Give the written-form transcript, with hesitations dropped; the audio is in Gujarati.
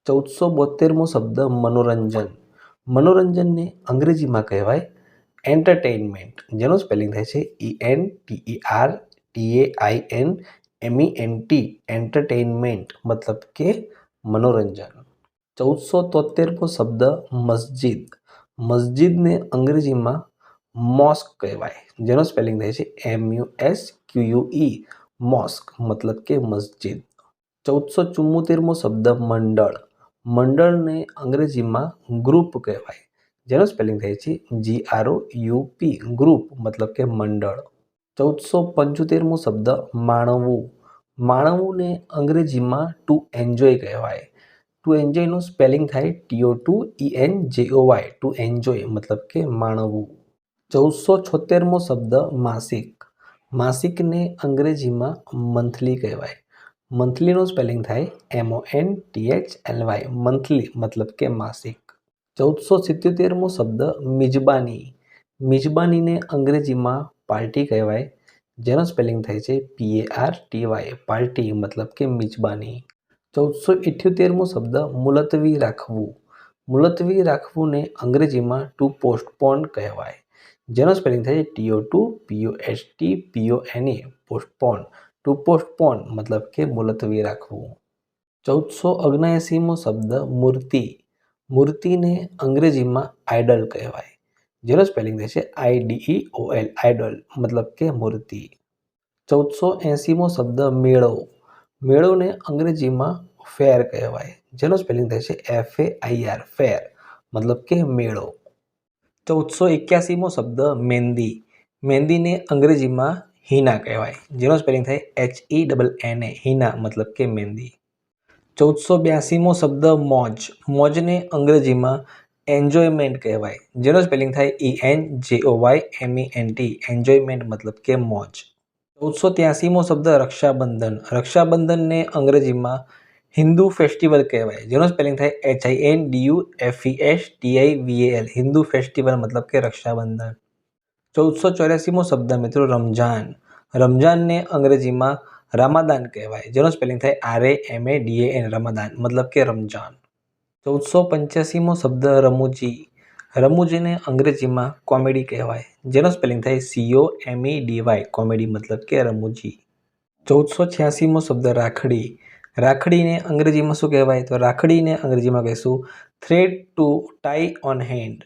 1472મો શબ્દ મનોરંજન. મનોરંજનને અંગ્રેજીમાં કહેવાય એન્ટરટેઇનમેન્ટ, જેનું સ્પેલિંગ થાય છે ENTERTAINMENT, એન્ટરટેઇનમેન્ટ મતલબ કે મનોરંજન. 1473મો શબ્દ મસ્જિદ. મસ્જિદને અંગ્રેજીમાં મોસ્ક કહેવાય, જેનો સ્પેલિંગ થાય છે MUSQUE, મોસ્ક મતલબ કે મસ્જિદ. 1474મો શબ્દ મંડળ. મંડળને અંગ્રેજીમાં ગ્રુપ કહેવાય, જેનો સ્પેલિંગ થાય છે GROUP, ગ્રુપ મતલબ કે મંડળ. 1475મો શબ્દ માણવું. માણવુંને અંગ્રેજીમાં ટુ એન્જોય કહેવાય. ટુ એન્જોયનું સ્પેલિંગ થાય TOTOENJOY, ટુ એન્જોય મતલબ કે માણવું. 1476મો શબ્દ માસિક. માસિકને અંગ્રેજીમાં મંથલી કહેવાય. મંથલીનું સ્પેલિંગ થાય MONTHLY, મંથલી મતલબ કે માસિક. 1477મો શબ્દ મિજબાની. મિજબાનીને અંગ્રેજીમાં પાર્ટી કહેવાય, જેનો સ્પેલિંગ થાય છે PARTY, પાર્ટી મતલબ કે મિજબાની. 1478મો શબ્દ મુલતવી રાખવું. મુલતવી રાખવુંને અંગ્રેજીમાં ટુ પોસ્ટપોન કહેવાય, જેનો સ્પેલિંગ થાય TOTOPOSTPONE, પોસ્ટપોન, ટુ પોસ્ટપોન મતલબ કે મુલતવી રાખવું. 1479મો શબ્દ મૂર્તિ. મૂર્તિને અંગ્રેજીમાં આઇડલ કહેવાય, જેનો સ્પેલિંગ થાય છે IDEOL, આઇડલ મતલબ કે મૂર્તિ. 1480મો શબ્દ મેળો. મેળોને અંગ્રેજીમાં ફેર કહેવાય, જેનો સ્પેલિંગ થાય છે FAIR, ફેર મતલબ કે મેળો. 1481મો શબ્દ મહેંદી. મહેંદીને અંગ્રેજીમાં હિના કહેવાય, જેનો સ્પેલિંગ થાય HENNA, હિના મતલબ કે મહેંદી. 1482મો શબ્દ મોજ. મોજને અંગ્રેજીમાં એન્જોયમેન્ટ કહેવાય, જેનો સ્પેલિંગ થાય ENJOYMENT, એન્જોયમેન્ટ મતલબ કે મોજ. 1483મો શબ્દ રક્ષાબંધન. રક્ષાબંધનને અંગ્રેજીમાં હિન્દુ ફેસ્ટિવલ કહેવાય, જેનો સ્પેલિંગ થાય HINDUFESTIVAL, હિન્દુ ફેસ્ટિવલ મતલબ કે રક્ષાબંધન. 1484મો શબ્દ મિત્રો રમઝાન. રમઝાનને અંગ્રેજીમાં રામાદાન કહેવાય, જેનો સ્પેલિંગ થાય RAMADAN, રમાદાન મતલબ કે રમઝાન. 1485મો શબ્દ રમૂજી. રમૂજીને અંગ્રેજીમાં કોમેડી કહેવાય, જેનો સ્પેલિંગ થાય COMEDY, કોમેડી મતલબ કે રમૂજી. 1486મો શબ્દ રાખડી. રાખડીને અંગ્રેજીમાં શું કહેવાય? તો રાખડીને અંગ્રેજીમાં કહીશું thread to tie on hand,